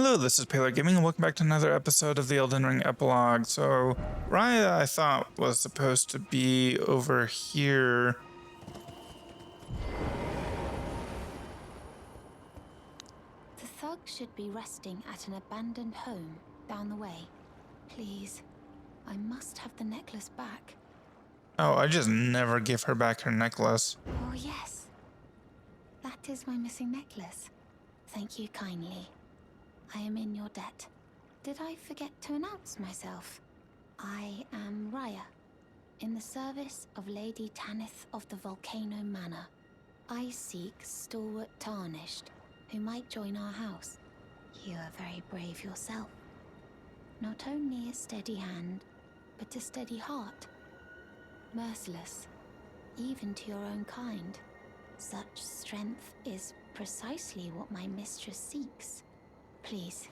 Hello, this is Epilog Gaming, and welcome back to another episode of the Elden Ring Epilog. So, Raya, I thought, was supposed to be over here. The thug should be resting at an abandoned home down the way. Please, I must have the necklace back. Oh, I just never give her back her necklace. Oh, yes. That is my missing necklace. Thank you kindly. I am in your debt. Did I forget to announce myself? I am Raya, in the service of Lady Tanith of the Volcano Manor. I seek stalwart Tarnished, who might join our house. You are very brave yourself. Not only a steady hand, but a steady heart. Merciless, even to your own kind. Such strength is precisely what my mistress seeks. Please,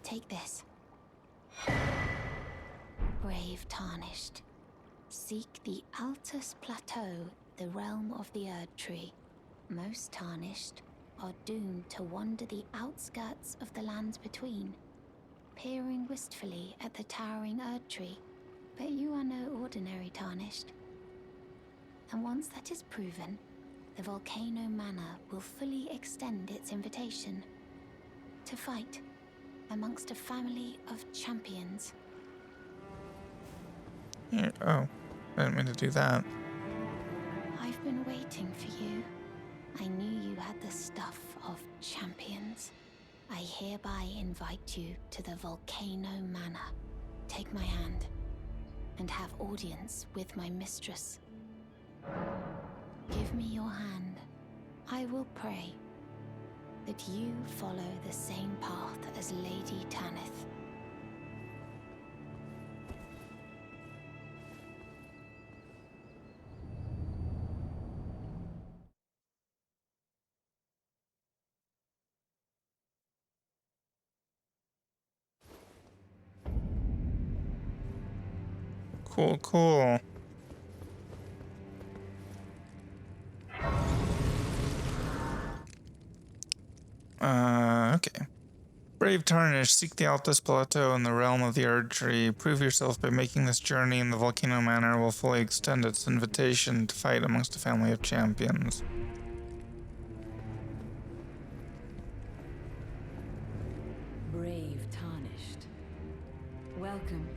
take this. Brave Tarnished. Seek the Altus Plateau, the realm of the Erd Tree. Most Tarnished are doomed to wander the outskirts of the lands between, peering wistfully at the towering Erd Tree. But you are no ordinary Tarnished. And once that is proven, the Volcano Manor will fully extend its invitation to fight amongst a family of champions. Here, oh, I didn't mean to do that. I've been waiting for you. I knew you had the stuff of champions. I hereby invite you to the Volcano Manor. Take my hand and have audience with my mistress. Give me your hand. I will pray that you follow the same path as Lady Tanith. Cool. Okay. Brave Tarnish, seek the Altus Plateau in the realm of the Erd Tree. Prove yourself by making this journey, and the Volcano Manor will fully extend its invitation to fight amongst a family of champions. Brave Tarnished. Welcome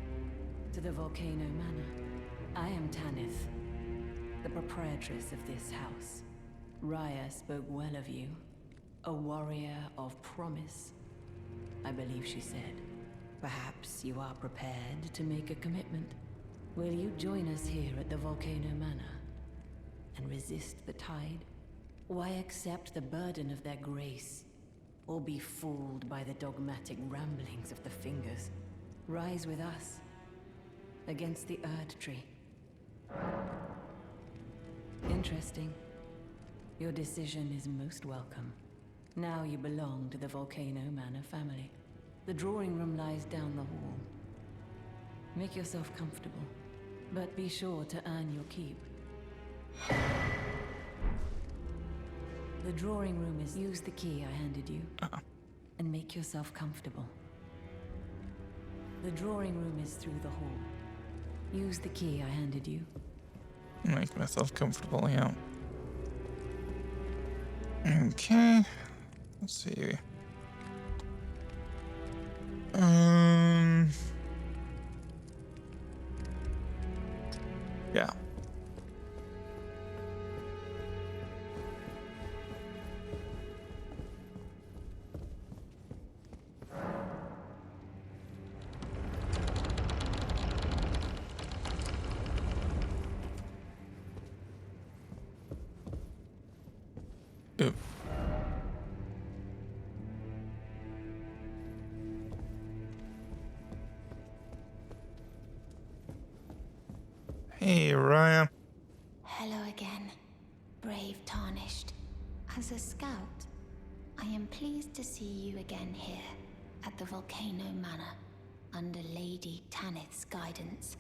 to the Volcano Manor. I am Tanith, the proprietress of this house. Raya spoke well of you. A warrior of promise, I believe she said. Perhaps you are prepared to make a commitment. Will you join us here at the Volcano Manor and resist the tide? Why accept the burden of their grace, or be fooled by the dogmatic ramblings of the Fingers? Rise with us against the Erd Tree. Interesting. Your decision is most welcome. Now you belong to the Volcano Manor family. The drawing room lies down the hall. Make yourself comfortable, but be sure to earn your keep. The drawing room is... Use the key I handed you, and make yourself comfortable. The drawing room is through the hall. Use the key I handed you. Make myself comfortable, yeah. Okay. Let's see. Yeah. Ooh. Hey, Raya. Hello again, brave Tarnished. As a scout, I am pleased to see you again here at the Volcano Manor, under Lady Tanith's guidance.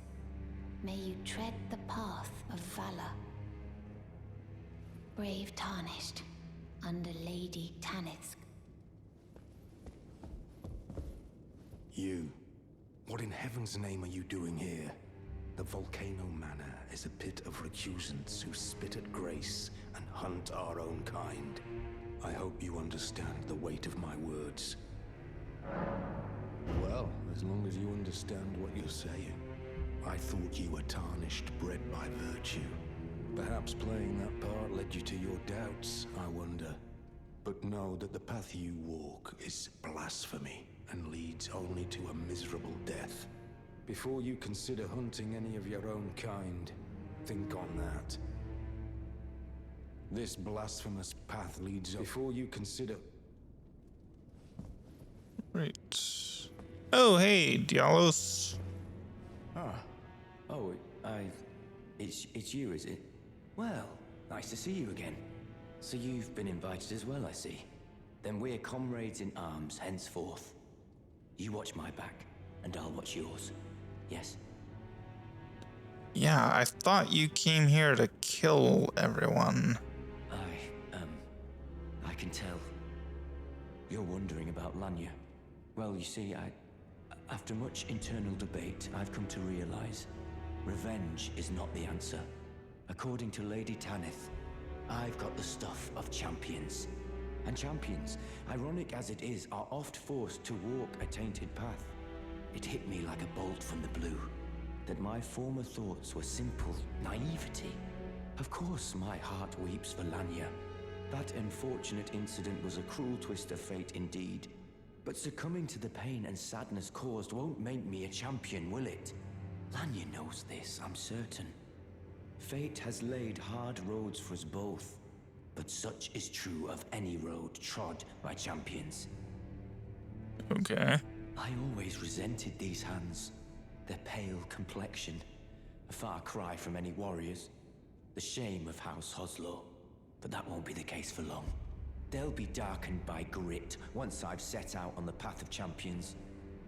May you tread the path of valor. Brave Tarnished, under Lady Tanith's. heaven's name are you doing here? The Volcano Manor is a pit of recusants who spit at grace and hunt our own kind. I hope you understand the weight of my words. Well, as long as you understand what you're saying. I thought you were tarnished, bred by virtue. Perhaps playing that part led you to your doubts, I wonder. But know that the path you walk is blasphemy and leads only to a miserable death. Before you consider hunting any of your own kind, think on that. This blasphemous path leads before you consider... Right. Oh, hey, Dialos. Oh, it's you, is it? Well, nice to see you again. So you've been invited as well, I see. Then we're comrades in arms henceforth. You watch my back, and I'll watch yours. Yes? Yeah, I thought you came here to kill everyone. I can tell. You're wondering about Lanya. Well, you see, after much internal debate, I've come to realize revenge is not the answer. According to Lady Tanith, I've got the stuff of champions. And champions, ironic as it is, are oft forced to walk a tainted path. It hit me like a bolt from the blue, that my former thoughts were simple naivety. Of course my heart weeps for Lanya. That unfortunate incident was a cruel twist of fate indeed. But succumbing to the pain and sadness caused won't make me a champion, will it? Lanya knows this, I'm certain. Fate has laid hard roads for us both, but such is true of any road trod by champions. Okay. I always resented these hands, their pale complexion, a far cry from any warriors, the shame of House Hoslow, but that won't be the case for long. They'll be darkened by grit once I've set out on the path of champions.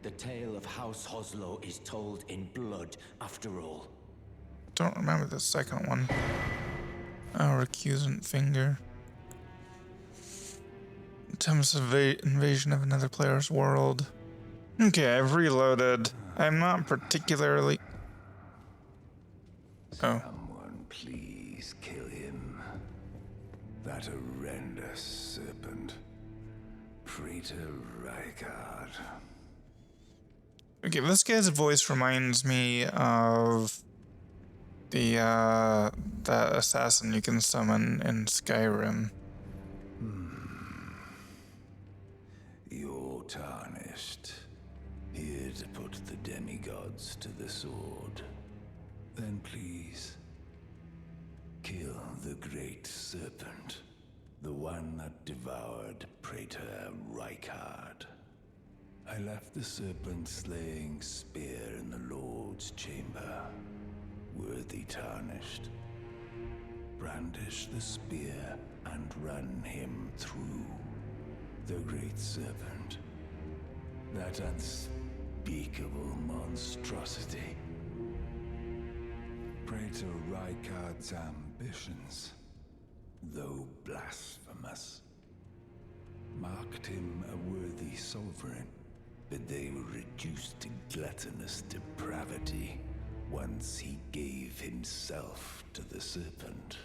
The tale of House Hoslow is told in blood, after all. Don't remember the second one. Oh, recusant finger. Attempts invasion of another player's world. Okay, I've reloaded. I'm not particularly... Oh. Someone please kill him. That horrendous serpent. Praetor Rykard. Okay, this guy's voice reminds me of the assassin you can summon in Skyrim. You're tarnished. Here to put the demigods to the sword. Then please, kill the great serpent. The one that devoured Praetor Rykard. I left the serpent slaying spear in the Lord's chamber. Worthy tarnished. Brandish the spear and run him through. The great serpent. That unspeakable monstrosity. Praetor Rykard's ambitions, though blasphemous, marked him a worthy sovereign, but they were reduced to gluttonous depravity once he gave himself to the serpent.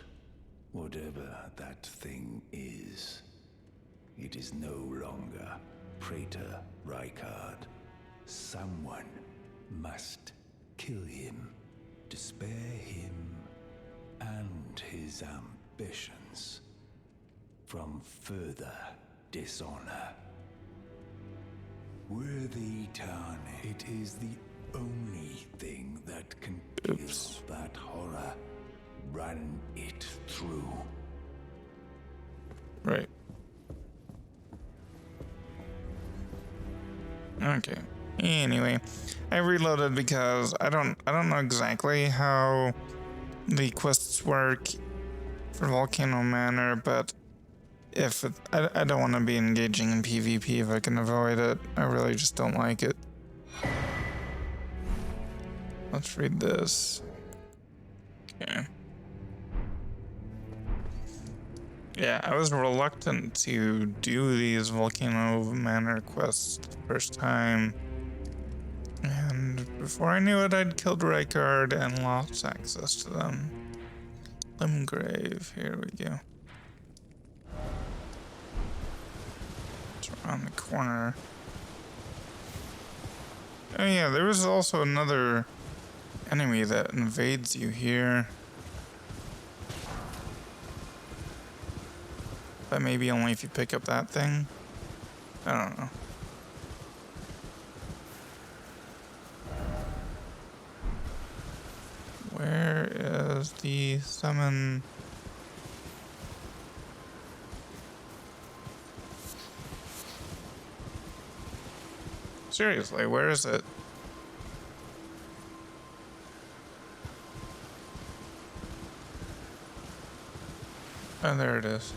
Whatever that thing is, it is no longer Praetor Rykard. Someone must kill him to spare him and his ambitions from further dishonor. Worthy Tarnish, it is the only thing that can kill that horror. Run it through. Right. Okay. Anyway, I reloaded because I don't know exactly how the quests work for Volcano Manor, but if I don't want to be engaging in PvP if I can avoid it. I really just don't like it. Let's read this. Okay. Yeah, I was reluctant to do these Volcano Manor quests the first time. And And before I knew it, I'd killed Rykard and lost access to them. Limgrave, here we go. It's around the corner. Oh yeah, there was also another enemy that invades you here. But maybe only if you pick up that thing. I don't know. Where is the summon? Seriously, where is it? Oh, there it is.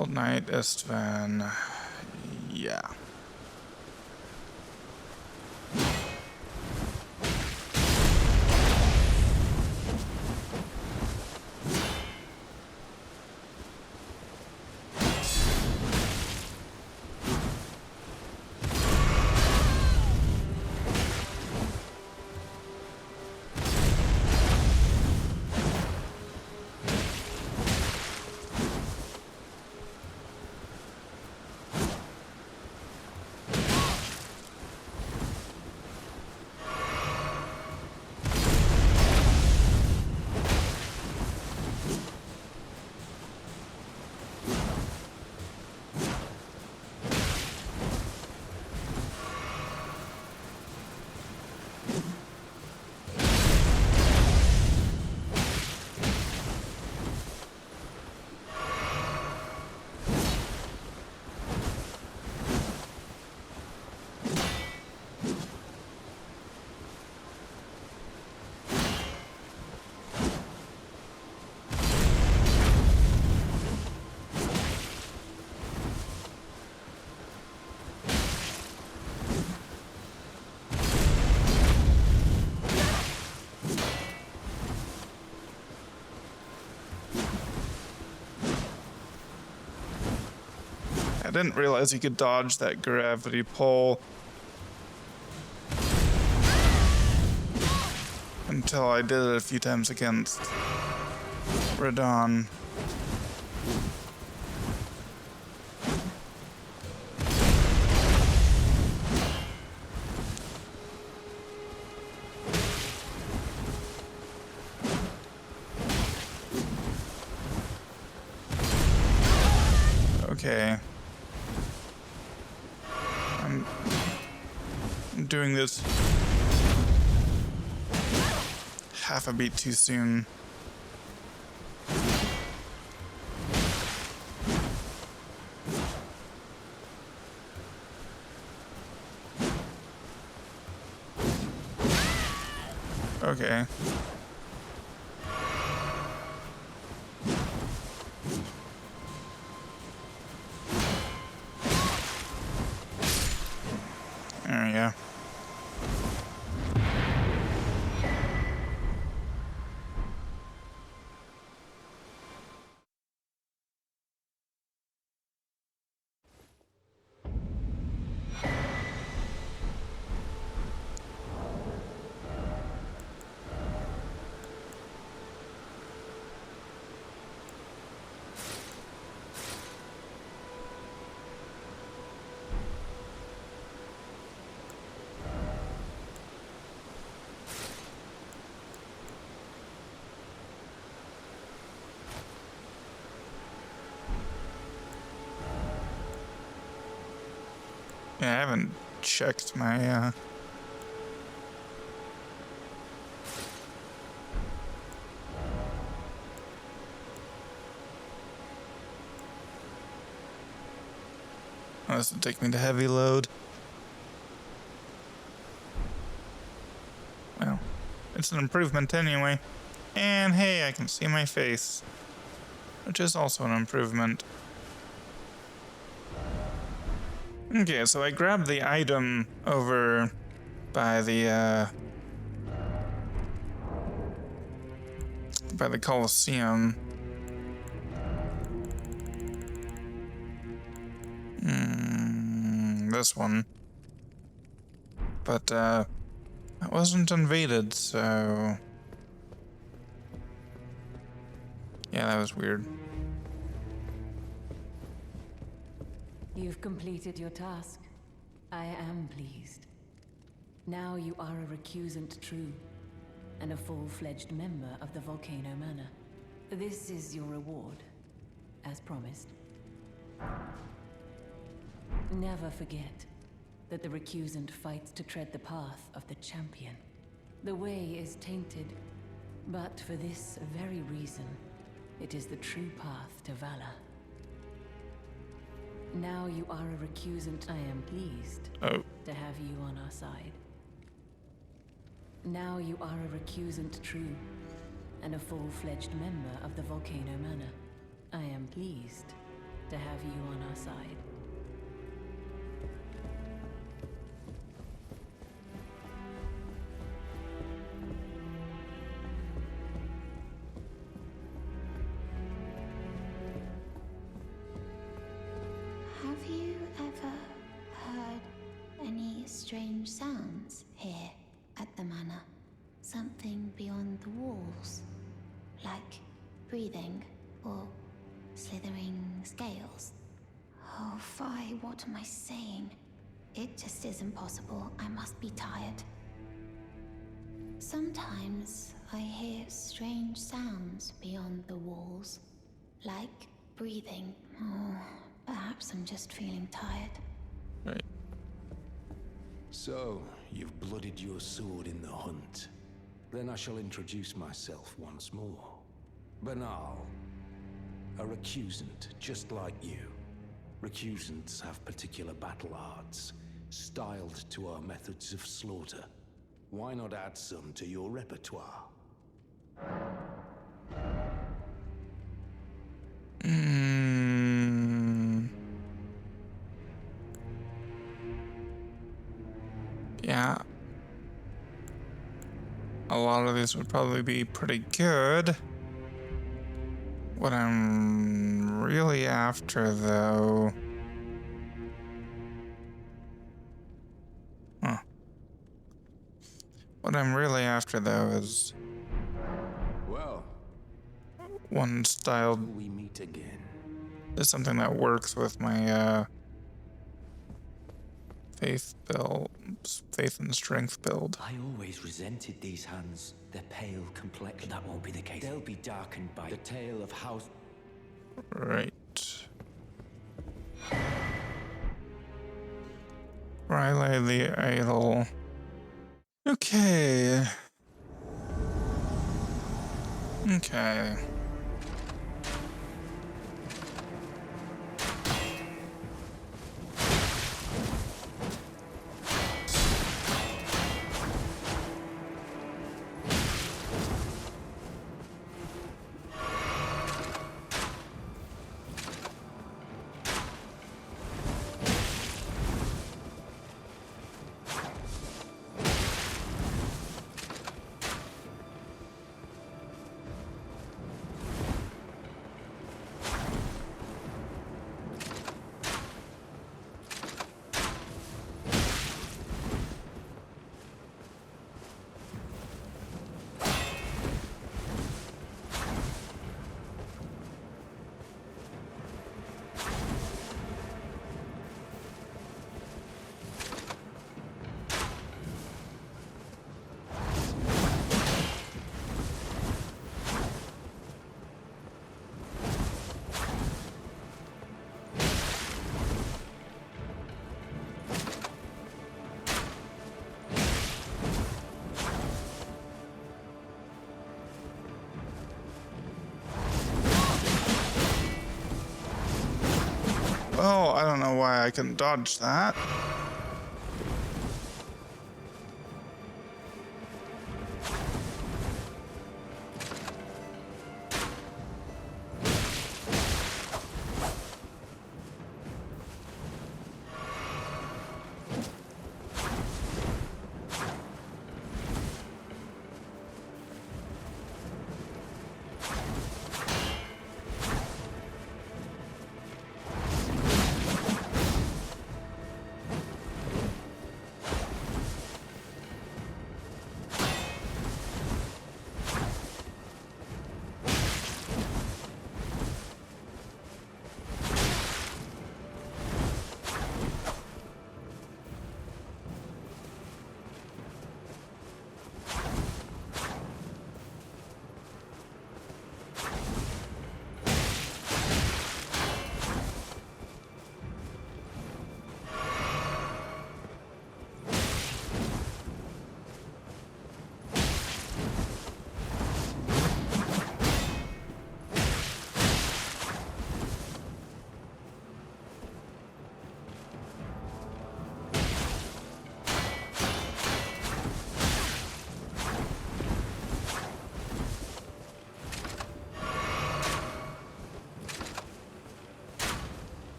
Old Knight Istvan. Yeah. I didn't realize you could dodge that gravity pull until I did it a few times against Radon. Okay. I'm doing this half a beat too soon. Okay. There we go. Yeah, I haven't checked my, Oh, this will take me to heavy load. Well, it's an improvement anyway. And hey, I can see my face, which is also an improvement. Okay, so I grabbed the item over by the Colosseum. This one. But, it wasn't invaded, so... Yeah, that was weird. You've completed your task. I am pleased. Now you are a recusant true, and a full-fledged member of the Volcano Manor. This is your reward, as promised. Never forget that the recusant fights to tread the path of the champion. The way is tainted, but for this very reason, it is the true path to valor. Now you are a recusant. I am pleased to have you on our side. Now you are a recusant true, and a full-fledged member of the Volcano Manor. I am pleased to have you on our side. Have you ever heard any strange sounds here at the manor? Something beyond the walls? Like breathing or slithering scales? Oh, Phi, what am I saying? It just isn't possible. I must be tired. Sometimes I hear strange sounds beyond the walls. Like breathing. Oh, perhaps I'm just feeling tired. Right. So, you've blooded your sword in the hunt. Then I shall introduce myself once more. Banal. A recusant, just like you. Recusants have particular battle arts, styled to our methods of slaughter. Why not add some to your repertoire? Yeah. A lot of these would probably be pretty good. What I'm really after, though... What I'm really after, though, is... Well, one styled... till we meet again. Is something that works with my, faith and strength build. I always resented these hands. Their pale complexion. That won't be the case. They'll be darkened by the tale of how... Right. Riley the Idol. Okay. Okay. Oh, I don't know why I couldn't dodge that.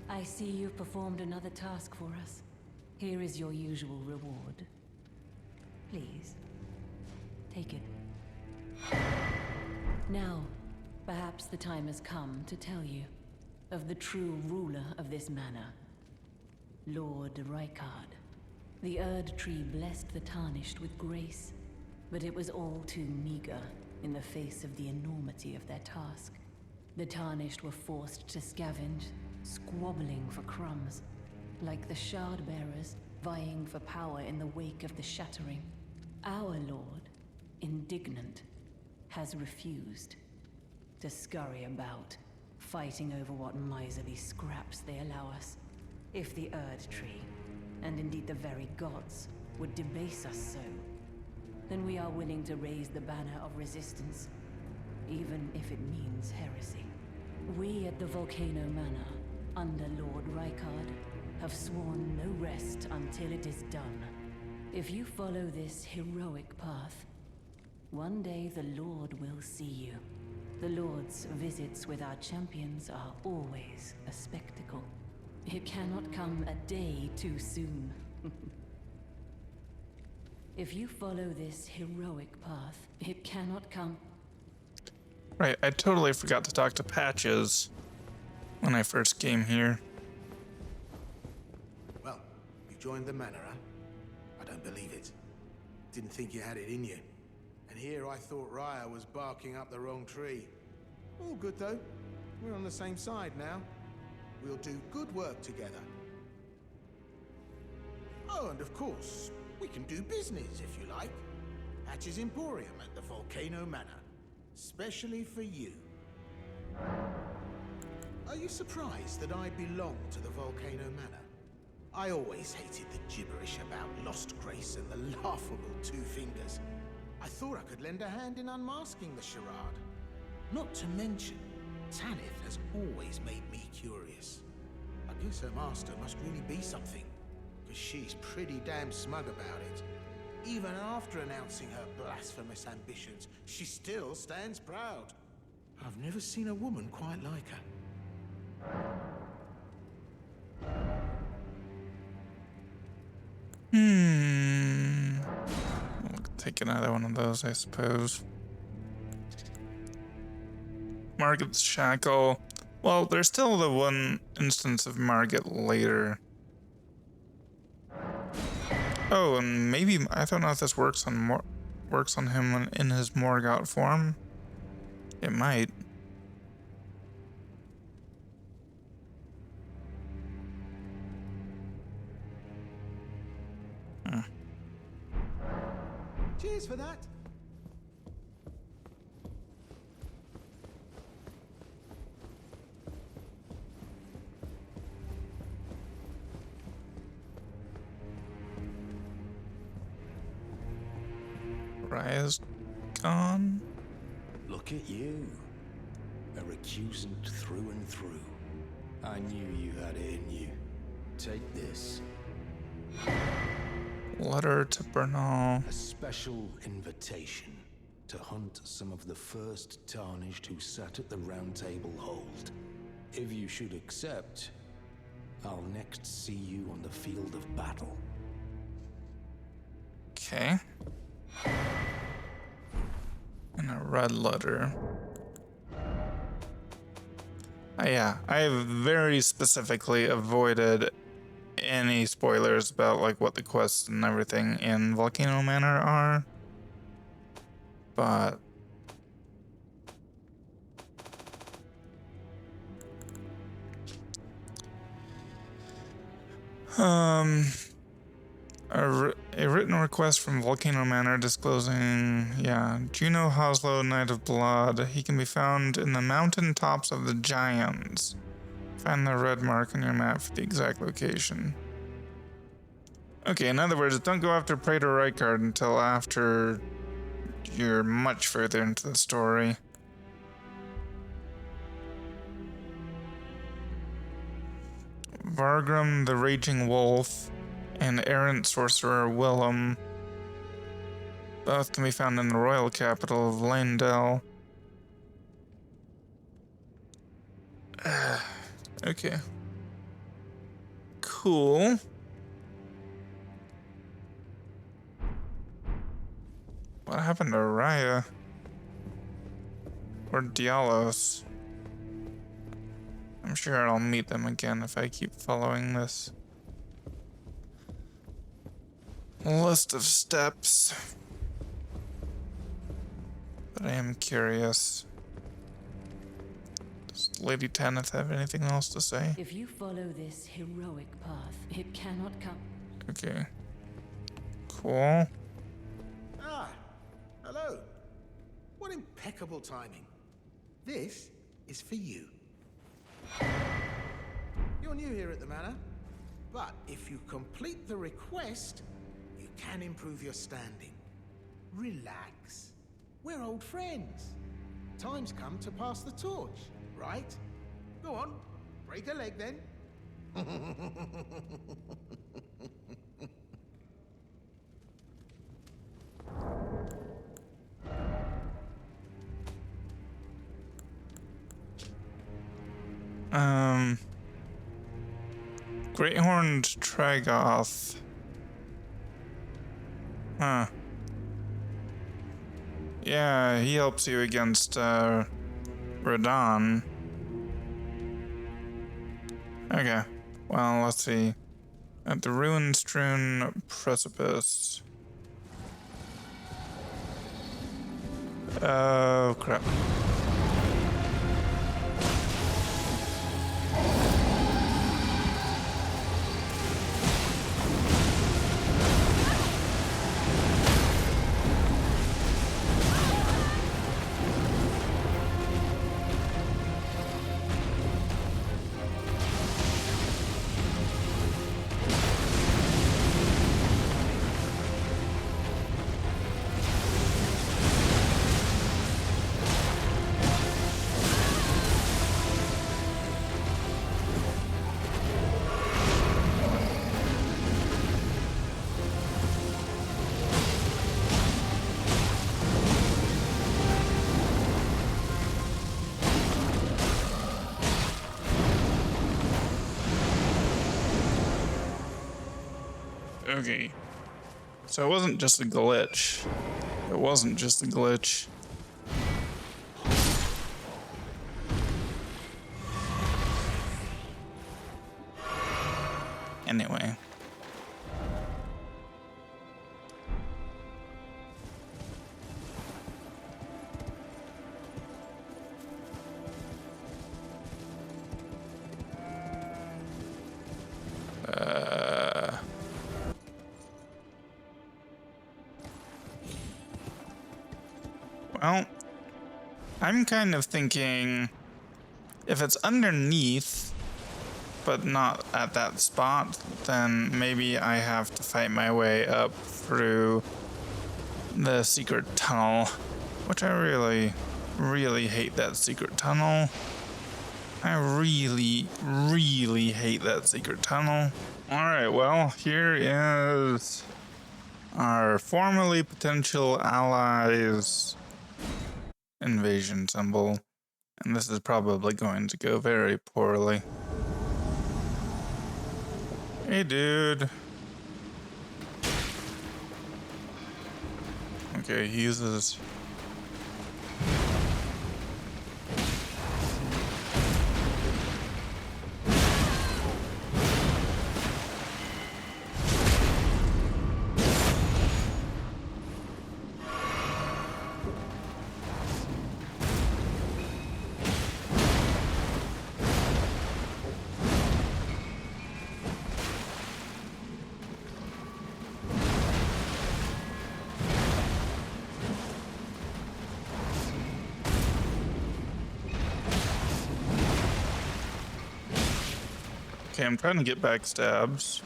I see you've performed another task for us. Here is your usual reward. Please, take it. Now, perhaps the time has come to tell you of the true ruler of this manor, Lord Rykard. The Erd Tree blessed the Tarnished with grace, but it was all too meager in the face of the enormity of their task. The Tarnished were forced to scavenge, squabbling for crumbs, like the Shard Bearers vying for power in the wake of the Shattering. Our Lord, indignant, has refused to scurry about, fighting over what miserly scraps they allow us. If the Erd Tree, and indeed the very gods, would debase us so, then we are willing to raise the banner of resistance, even if it means heresy. We at the Volcano Manor, under Lord Rykard, have sworn no rest until it is done. If you follow this heroic path, one day the Lord will see you. The Lord's visits with our champions are always a spectacle. It cannot come a day too soon. If you follow this heroic path, it cannot come. Right, I totally forgot to talk to Patches when I first came here. Well, you joined the manor, huh? I don't believe it. Didn't think you had it in you. And here I thought Raya was barking up the wrong tree. All good though. We're on the same side now. We'll do good work together. Oh, and of course, we can do business if you like. Patch's Emporium at the Volcano Manor. Especially for you. Are you surprised that I belong to the Volcano Manor? I always hated the gibberish about Lost Grace and the laughable Two Fingers. I thought I could lend a hand in unmasking the charade. Not to mention, Tanith has always made me curious. I guess her master must really be something, because she's pretty damn smug about it. Even after announcing her blasphemous ambitions, she still stands proud. I've never seen a woman quite like her. I'll take another one of those, I suppose. Margit's Shackle. Well, there's still the one instance of Margit later. Oh, and maybe I don't know if this works on him in his Morgoth form. It might. Cheers for that. Raya's gone. Look at you. A recusant through and through. I knew you had it in you. Take this. Letter to Bernal. A special invitation to hunt some of the first Tarnished who sat at the Round Table Hold. If you should accept, I'll next see you on the field of battle. Okay. And a red letter. Yeah, I very specifically avoided any spoilers about like what the quests and everything in Volcano Manor are. But A written request from Volcano Manor disclosing, Juno Hoslow, Knight of Blood. He can be found in the mountain tops of the Giants. Find the red mark on your map for the exact location. Okay, in other words, don't go after Praetor Rykard until after you're much further into the story. Vargrim the Raging Wolf and errant sorcerer Willem both can be found in the royal capital of Leyndell. Okay. Cool. What happened to Raya? Or Dialos? I'm sure I'll meet them again if I keep following this list of steps. But I am curious. Does Lady Tanith have anything else to say? If you follow this heroic path, it cannot come. Okay. Cool. Ah, hello. What impeccable timing. This is for you. You're new here at the manor, but if you complete the request, you can improve your standing. Relax. We're old friends. Time's come to pass the torch, right? Go on, break a leg then. Great-horned Tragoth. Huh. Yeah, he helps you against, Radon. Okay. Well, let's see. At the ruin-strewn precipice. Oh, crap. Okay. So it wasn't just a glitch. It wasn't just a glitch. Anyway. Well, I'm kind of thinking if it's underneath, but not at that spot, then maybe I have to fight my way up through the secret tunnel, which I really, really hate that secret tunnel. I really, really hate that secret tunnel. Alright, well, here is our formerly potential allies' invasion symbol, and this is probably going to go very poorly. Hey, dude. Okay, he uses... Okay, I'm trying to get backstabs.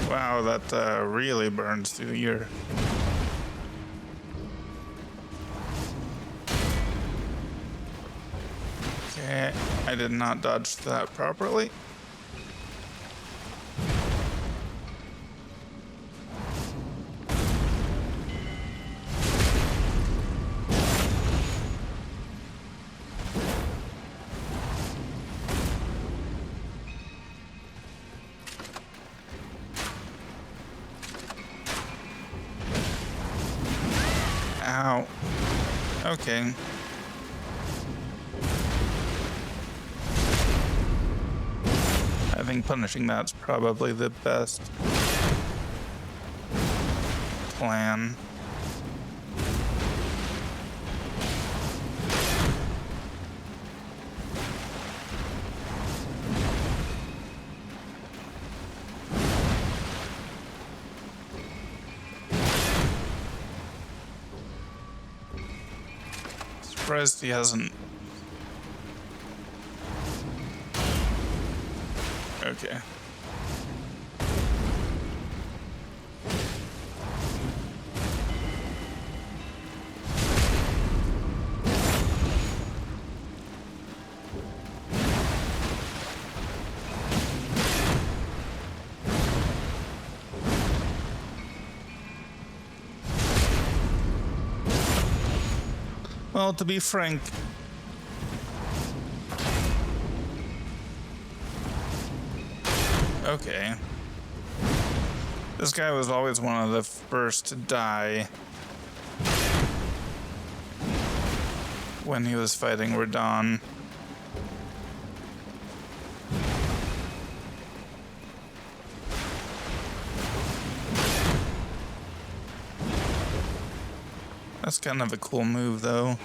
Wow, that really burns through your... Okay, I did not dodge that properly. Ow. Okay. I think punishing that's probably the best plan. Surprised he hasn't. Okay. Well, to be frank, okay. This guy was always one of the first to die when he was fighting Radon. That's kind of a cool move, though.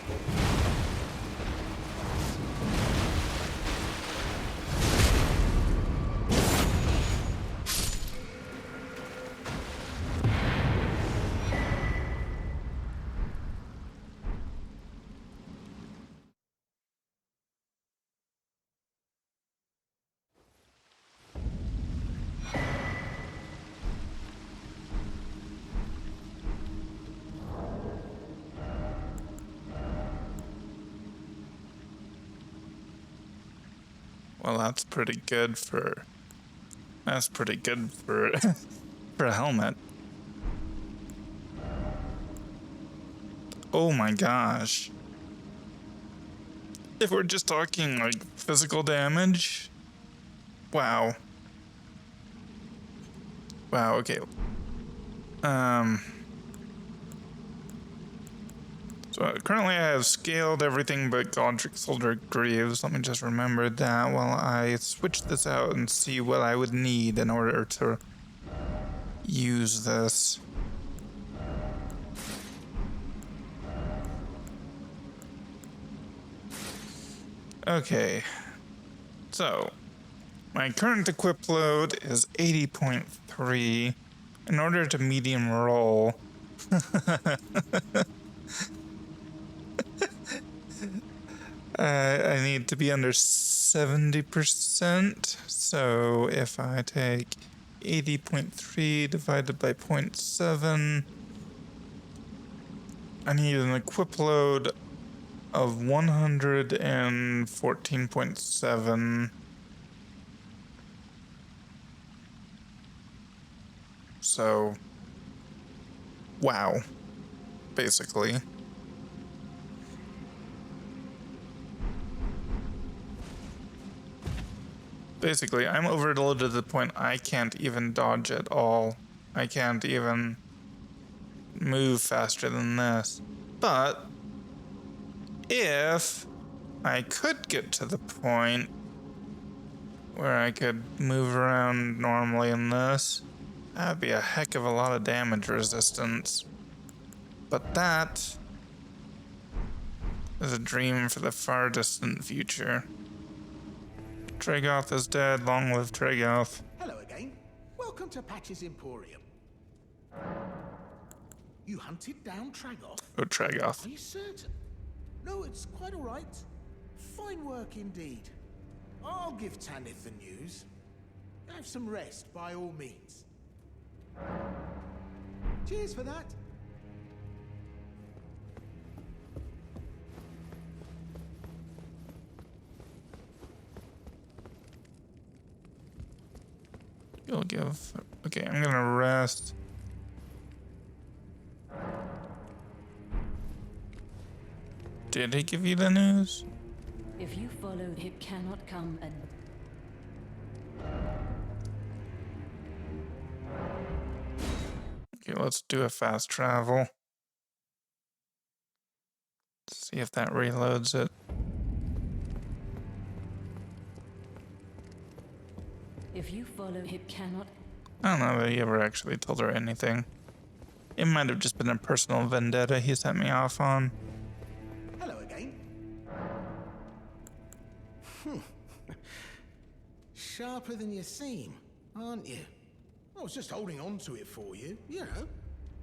Well, that's pretty good for... That's pretty good for... for a helmet. Oh my gosh. If we're just talking, like, physical damage... Wow. Wow, okay. So currently I have scaled everything but Godric Soldier Greaves. Let me just remember that while I switch this out and see what I would need in order to use this. Okay. So, my current equip load is 80.3. In order to medium roll... I need to be under 70%, so if I take 80.3 divided by 0.7, I need an equip load of 114.7. So, wow, basically. Basically, I'm overloaded to the point I can't even dodge at all. I can't even move faster than this. But if I could get to the point where I could move around normally in this, that'd be a heck of a lot of damage resistance. But that is a dream for the far distant future. Tragoth is dead. Long live Tragoth. Hello again. Welcome to Patch's Emporium. You hunted down Tragoth? Oh, Tragoth. Are you certain? No, it's quite all right. Fine work indeed. I'll give Tanith the news. Have some rest, by all means. Cheers for that. You'll give... Okay, I'm gonna rest. Did he give you the news? If you follow, it cannot come and Okay, let's do a fast travel. See if that reloads it. if you follow, it cannot. I don't know that he ever actually told her anything. It might have just been a personal vendetta he sent me off on. Hello again. Sharper than you seem, aren't you? I was just holding on to it for you, you know.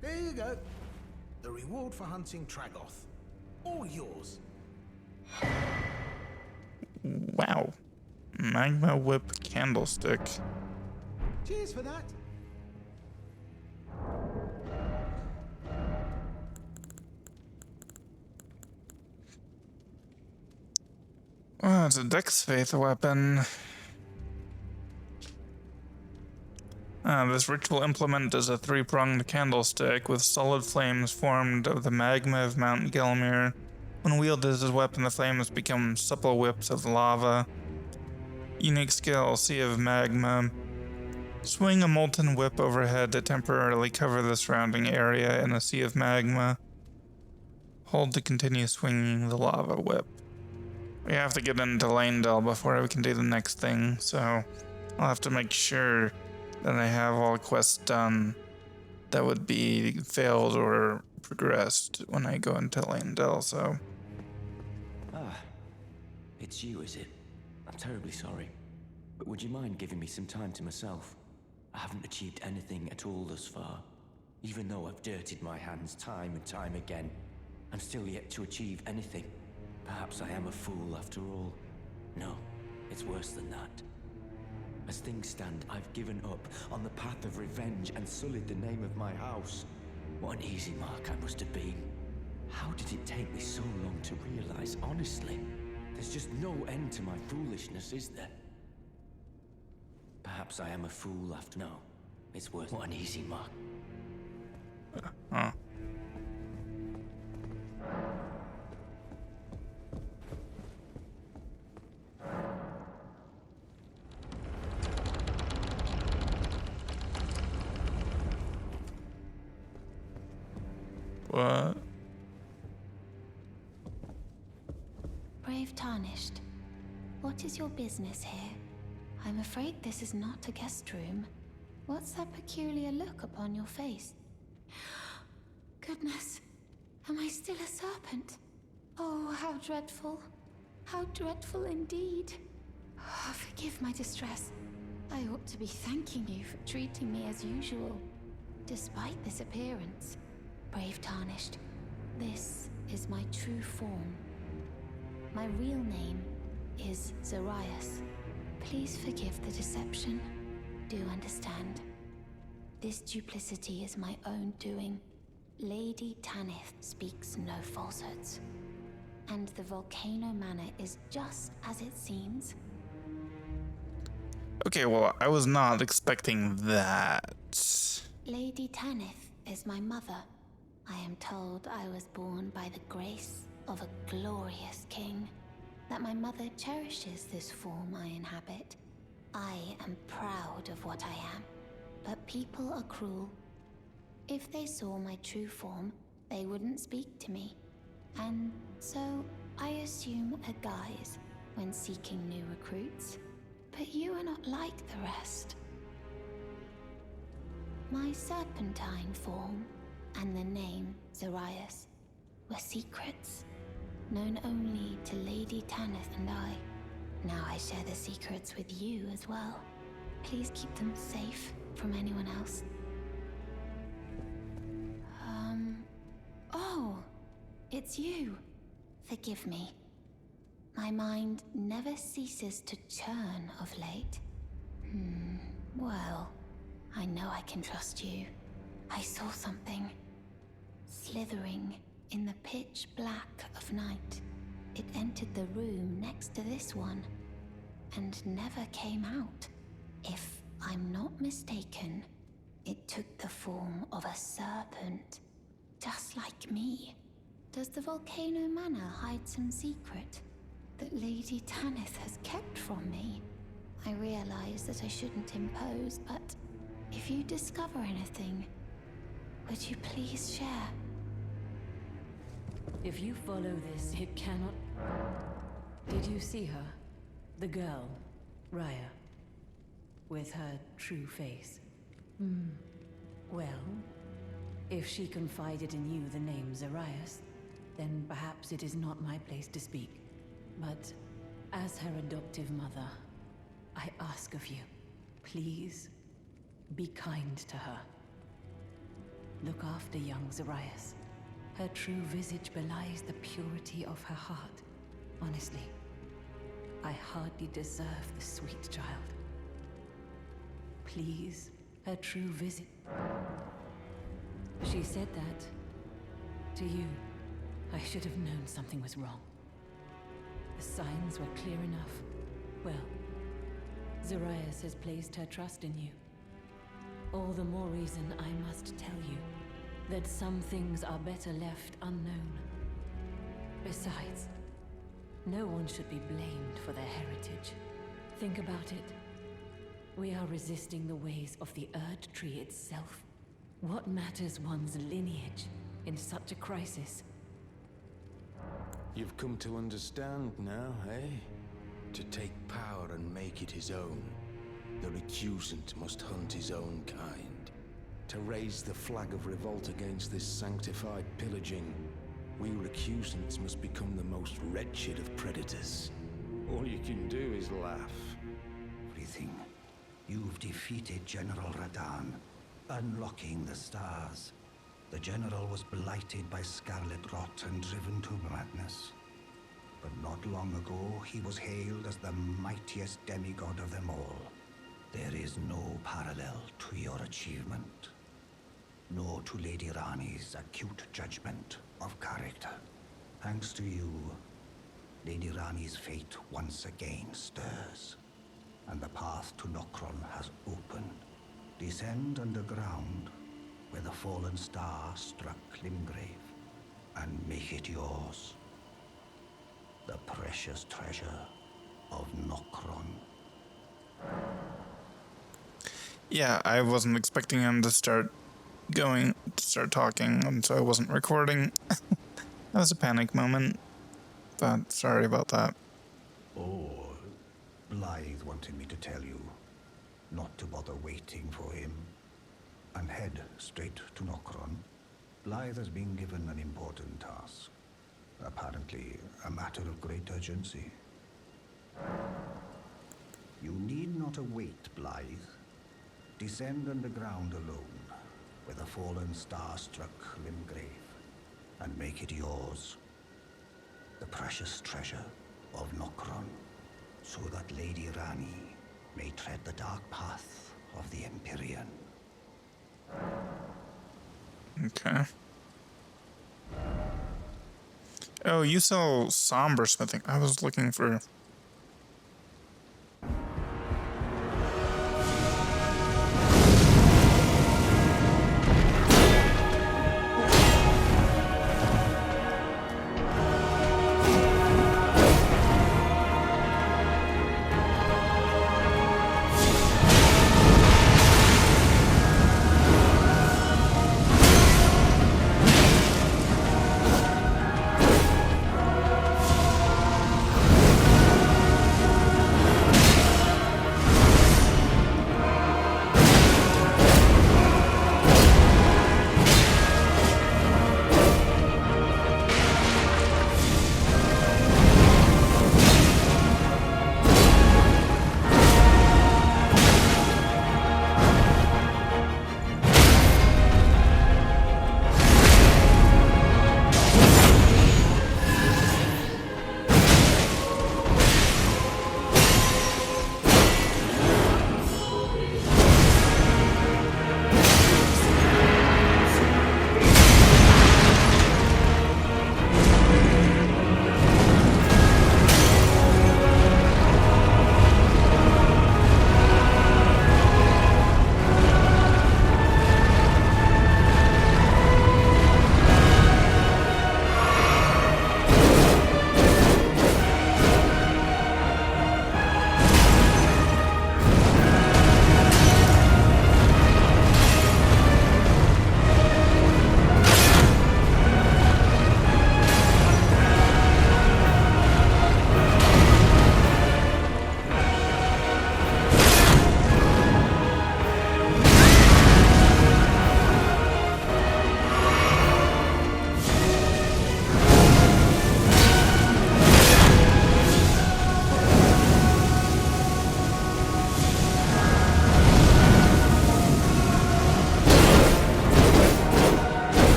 There you go. The reward for hunting Tragoth. All yours. Wow. Magma whip candlestick. Cheers for that. Oh, it's a Dex Faith weapon. This ritual implement is a three-pronged candlestick with solid flames formed of the magma of Mount Gelmir. When wielded as a weapon, the flames become supple whips of lava. Unique skill, Sea of Magma. Swing a molten whip overhead to temporarily cover the surrounding area in a sea of magma. Hold to continue swinging the lava whip. We have to get into Lanedell before we can do the next thing, so I'll have to make sure that I have all quests done that would be failed or progressed when I go into Lanedell, so... Ah, it's you, is it? I'm terribly sorry. But would you mind giving me some time to myself? I haven't achieved anything at all thus far. Even though I've dirtied my hands time and time again, I'm still yet to achieve anything. Perhaps I am a fool after all. No, it's worse than that. As things stand, I've given up on the path of revenge and sullied the name of my house. What an easy mark I must have been. How did it take me so long to realize, honestly? There's just no end to my foolishness, is there? Perhaps I am a fool after... No, it's worth... What an easy mark. Huh. What? Brave Tarnished, what is your business here? I'm afraid this is not a guest room. What's that peculiar look upon your face? Goodness, am I still a serpent? Oh, how dreadful. How dreadful indeed. Oh, forgive my distress. I ought to be thanking you for treating me as usual. Despite this appearance, Brave Tarnished, this is my true form. My real name is Zarias. Please forgive the deception. Do understand. This duplicity is my own doing. Lady Tanith speaks no falsehoods. And the Volcano Manor is just as it seems. Okay, well, I was not expecting that. Lady Tanith is my mother. I am told I was born by the grace of a glorious king, that my mother cherishes this form I inhabit. I am proud of what I am, but people are cruel. If they saw my true form, they wouldn't speak to me. And so I assume a guise when seeking new recruits. But you are not like the rest. My serpentine form and the name Zarias were secrets, known only to Lady Tanith and I. Now I share the secrets with you as well. Please keep them safe from anyone else. Oh, it's you. Forgive me. My mind never ceases to churn of late. Well, I know I can trust you. I saw something slithering in the pitch black of night. It entered the room next to this one and never came out. If I'm not mistaken, it took the form of a serpent, just like me. Does the Volcano Manor hide some secret that Lady Tanith has kept from me? I realize that I shouldn't impose, but if you discover anything, would you please share? If you follow this, it cannot... Did you see her? The girl, Raya. With her true face. Well, if she confided in you the name Zarias, then perhaps it is not my place to speak. But as her adoptive mother, I ask of you, please be kind to her. Look after young Zarias. Her true visage belies the purity of her heart. Honestly, I hardly deserve the sweet child. Please, her true visage. She said that to you. I should have known something was wrong. The signs were clear enough. Well, Zarias has placed her trust in you. All the more reason I must tell you that some things are better left unknown. Besides, no one should be blamed for their heritage. Think about it. We are resisting the ways of the Erd Tree itself. What matters one's lineage in such a crisis? You've come to understand now, eh? To take power and make it his own, the recusant must hunt his own kind. To raise the flag of revolt against this sanctified pillaging, we recusants must become the most wretched of predators. All you can do is laugh. Everything. You've defeated General Radan, unlocking the stars. The General was blighted by scarlet rot and driven to madness. But not long ago, he was hailed as the mightiest demigod of them all. There is no parallel to your achievement. Nor to Lady Rani's acute judgment of character. Thanks to you, Lady Rani's fate once again stirs, and the path to Nokron has opened. Descend underground, where the fallen star struck Limgrave, and make it yours. The precious treasure of Nokron. Yeah, I wasn't expecting him to start talking, and so I wasn't recording. That was a panic moment, but sorry about that. Oh, Blythe wanted me to tell you not to bother waiting for him and head straight to Nokron. Blythe has been given an important task, apparently a matter of great urgency. You need not await Blythe. Descend underground alone, where the fallen star struck Limgrave, and make it yours. The precious treasure of Nokron, so that Lady Rani may tread the dark path of the Empyrean. Okay. Oh, you sell somber smithing. I was looking for...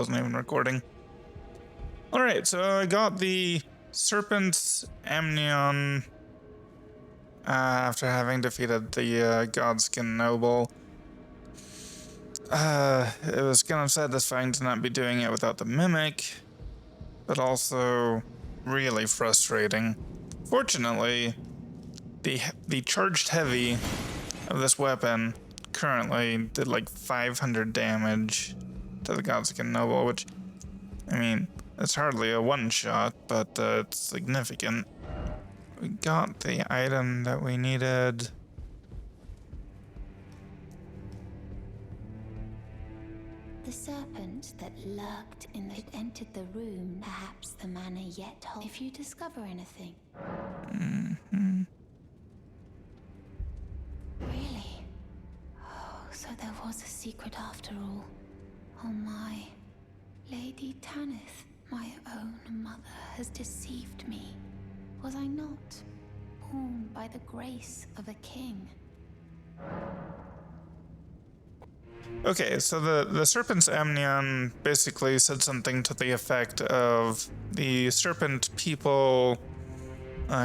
wasn't even recording. Alright, so I got the Serpent's Amnion after having defeated the Godskin Noble. It was kind of satisfying to not be doing it without the Mimic, but also really frustrating. Fortunately, the charged heavy of this weapon currently did like 500 damage to the Godskin Noble, which, I mean, it's hardly a one-shot, but it's significant. We got the item that we needed. The serpent that lurked in the entered the room. Perhaps the manor yet holds. If you discover anything. Really? Oh, so there was a secret after all. Oh my. Lady Tanith, my own mother, has deceived me. Was I not born by the grace of a king? Okay, so the Serpent's Amnion basically said something to the effect of the serpent people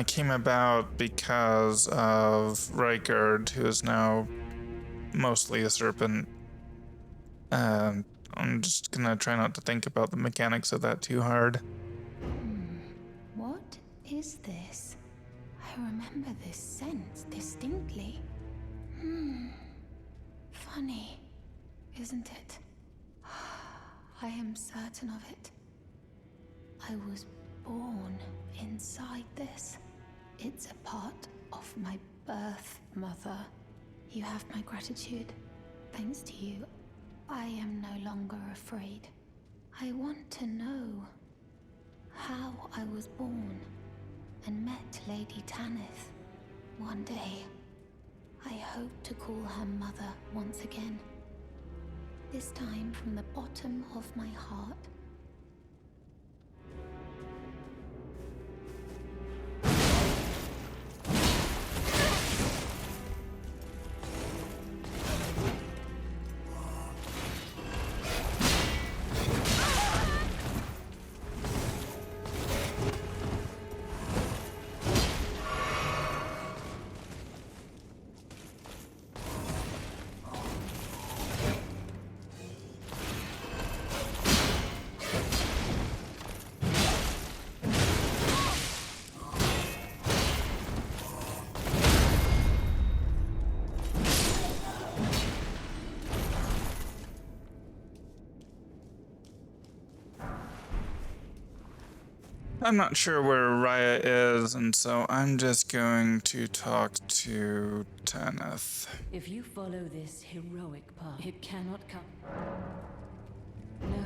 came about because of Rykard, who is now mostly a serpent. I'm just gonna try not to think about the mechanics of that too hard. What is this? I remember this scent distinctly. Funny, isn't it? I am certain of it. I was born inside this. It's a part of my birth, Mother. You have my gratitude. Thanks to you, I am no longer afraid. I want to know how I was born and met Lady Tanith. One day, I hope to call her mother once again. This time from the bottom of my heart. I'm not sure where Raya is, and so I'm just going to talk to Tanith. If you follow this heroic path, it cannot come. No.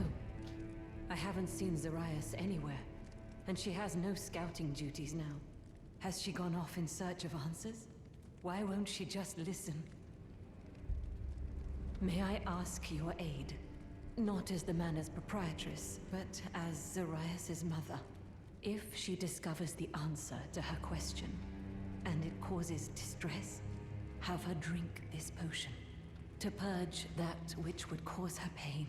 I haven't seen Zarias anywhere, and she has no scouting duties now. Has she gone off in search of answers? Why won't she just listen? May I ask your aid? Not as the manor's proprietress, but as Zarias' mother. If she discovers the answer to her question, and it causes distress, have her drink this potion, to purge that which would cause her pain.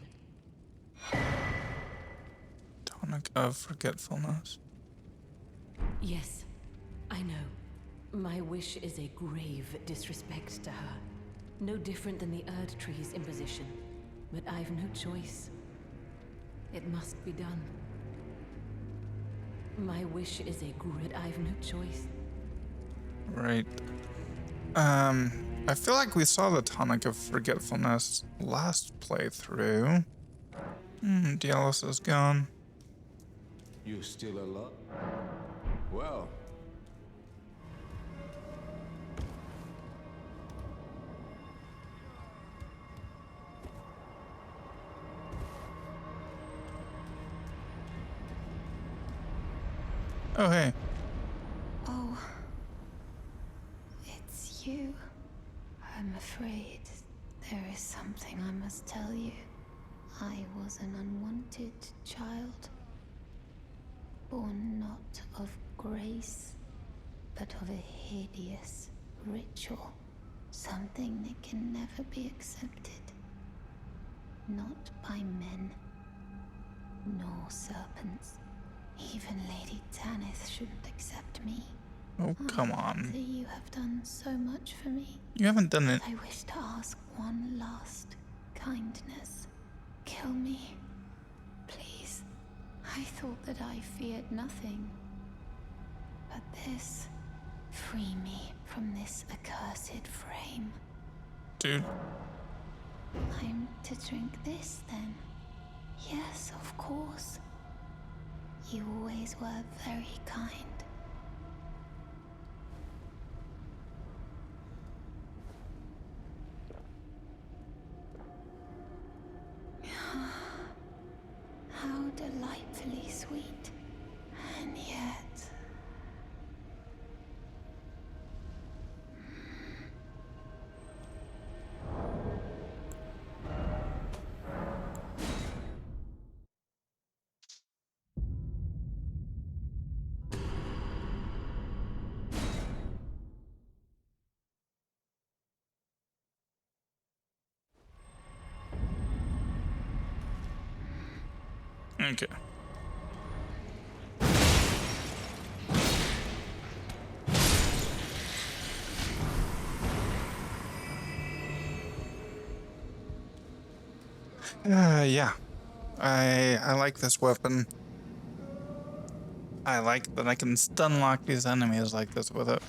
Tonic of Forgetfulness. Yes, I know. My wish is a grave disrespect to her. No different than the Erd Tree's imposition. But I've no choice. It must be done. My wish is a grid. I've no choice. Right. I feel like we saw the Tonic of Forgetfulness last playthrough. Dialis is gone. You still alive? Well. Oh, hey. Oh, it's you. I'm afraid there is something I must tell you. I was an unwanted child, born not of grace, but of a hideous ritual, something that can never be accepted. Not by men, nor serpents. Even Lady Tanith shouldn't accept me. Oh, come on. After you have done so much for me, You haven't done it. I wish to ask one last kindness. Kill me, please. I thought that I feared nothing. But this, free me from this accursed frame. Dude. I'm to drink this then? Yes, of course. You always were very kind. How delightfully sweet, and yet... Okay. Yeah. I like this weapon. I like that I can stun lock these enemies like this with it.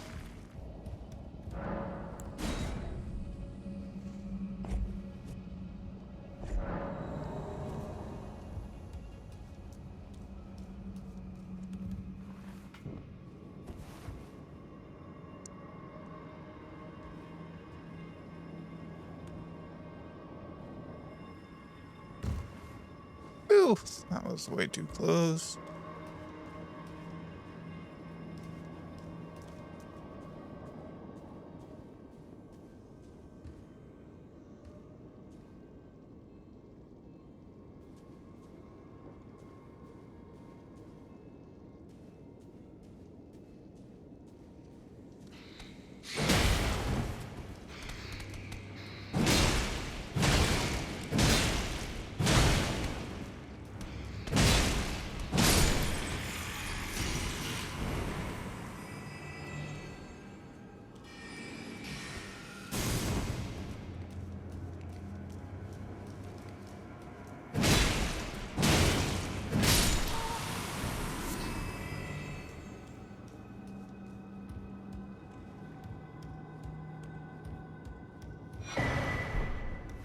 Oof, that was way too close.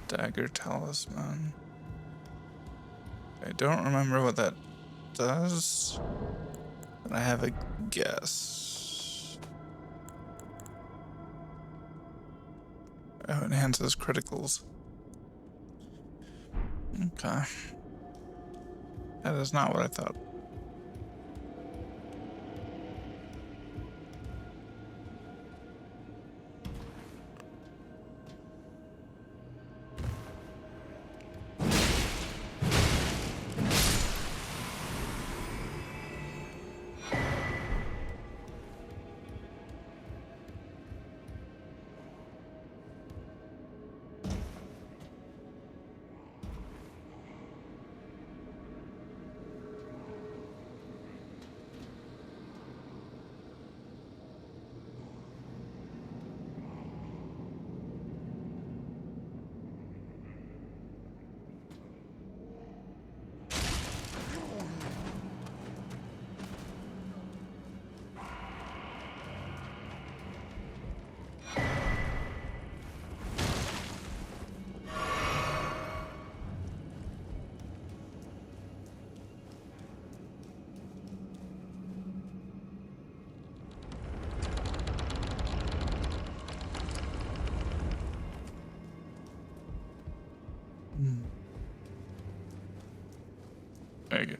Dagger talisman. I don't remember what that does, but I have a guess. Oh, enhances criticals. Okay. That is not what I thought. There you go.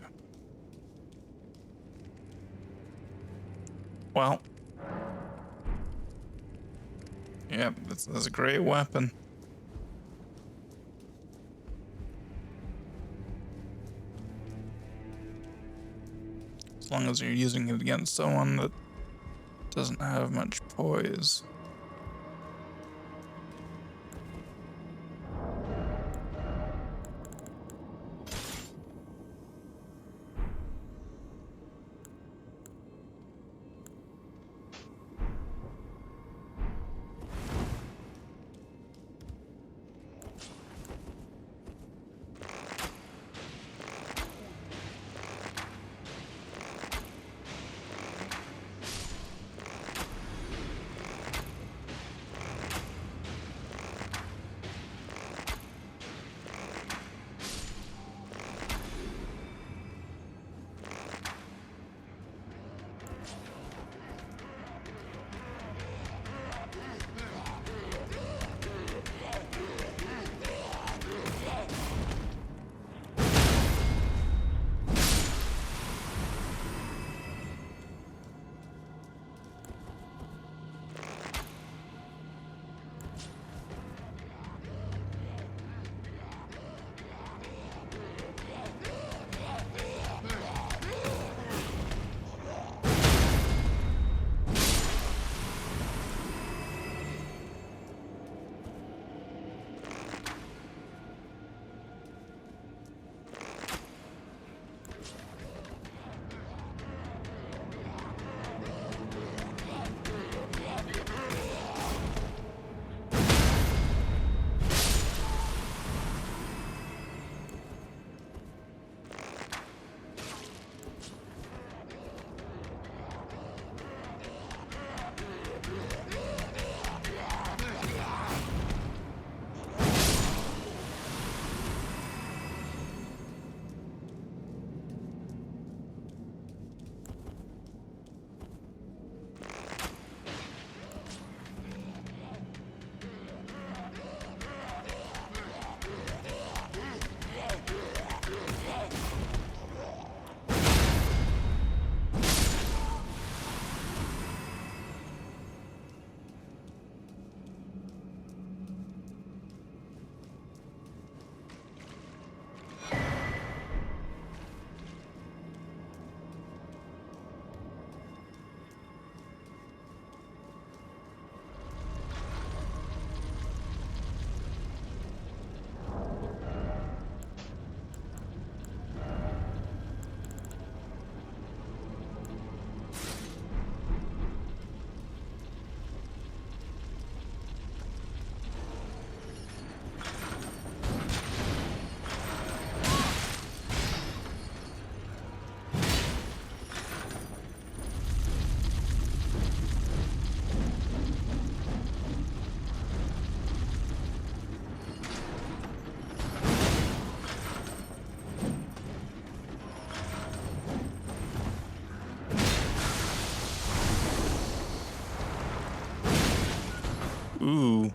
Well. Yep, that's a great weapon. As long as you're using it against someone that doesn't have much poise. Ooh.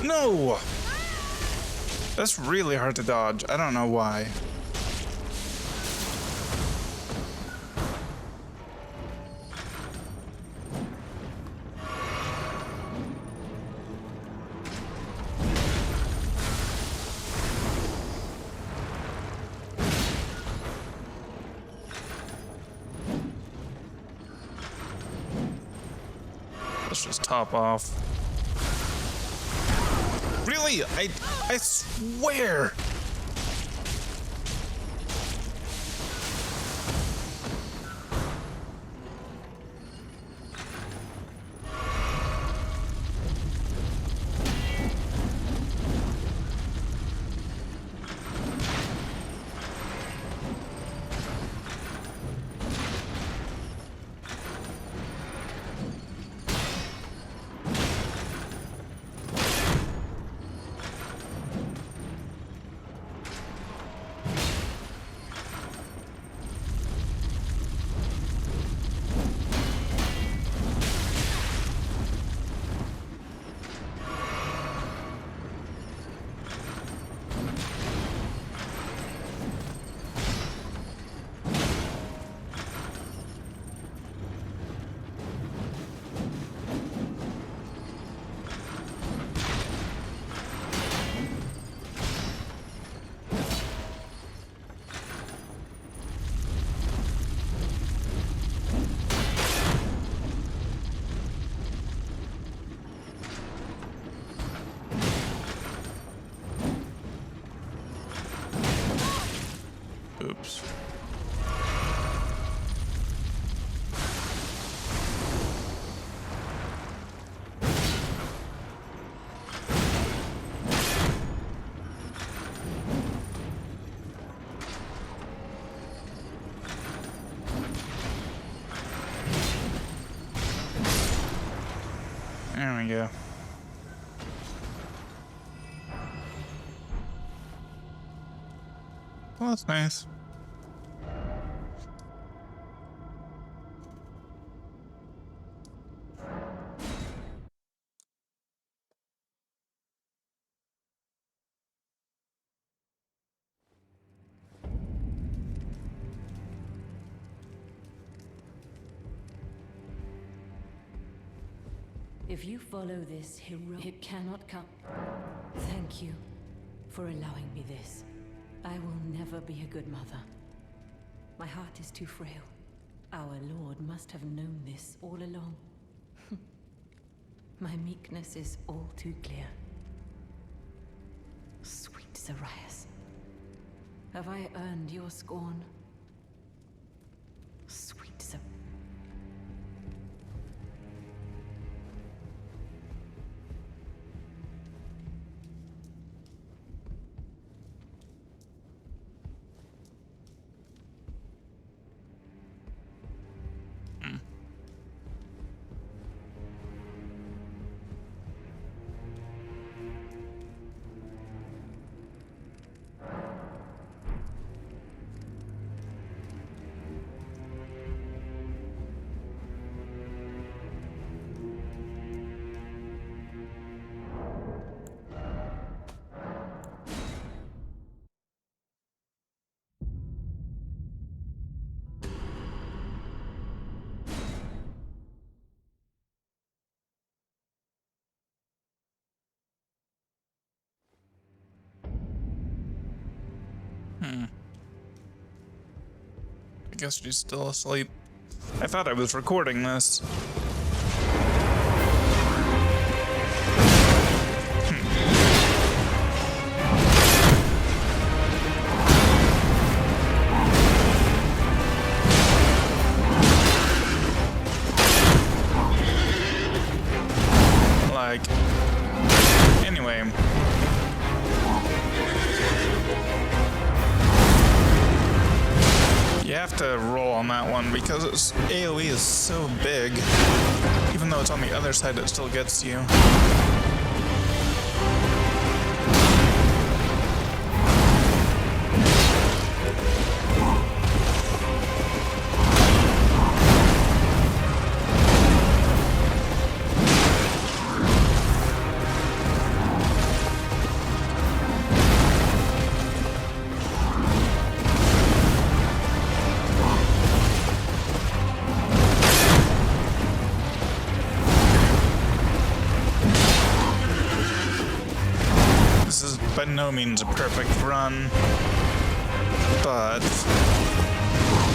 No! That's really hard to dodge. I don't know why. Let's just top off. Really? I swear. Oops. There we go. Well, that's nice. If you follow this hero, it cannot come. Thank you for allowing me this. I will never be a good mother. My heart is too frail. Our Lord must have known this all along. My meekness is all too clear. Sweet Zarias, have I earned your scorn? Sweet Zarias. I guess she's still asleep. I thought I was recording this. Like, anyway. have to roll on that one because its AoE is so big. Even though it's on the other side, it still gets you. By no means a perfect run, but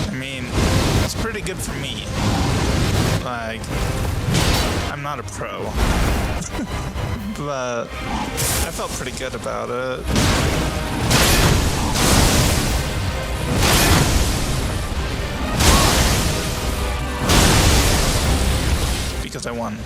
I mean, it's pretty good for me. Like, I'm not a pro, but I felt pretty good about it. Because I won.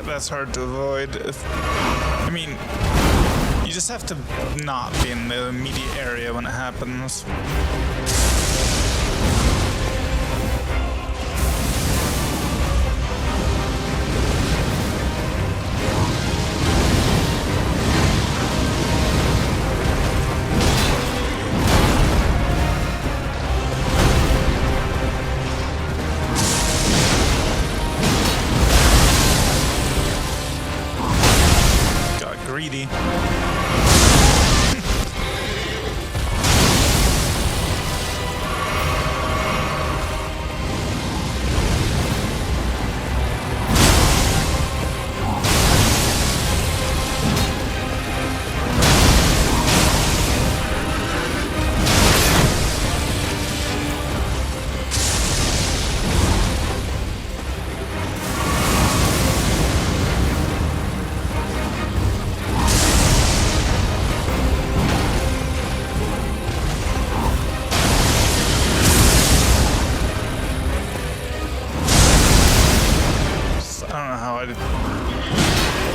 That's hard to avoid. I mean, you just have to not be in the immediate area when it happens. Greedy.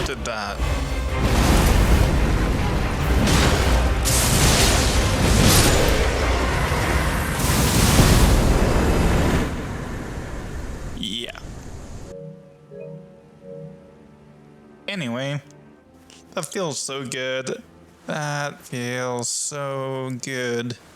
Did that. Yeah. Anyway, that feels so good. That feels so good.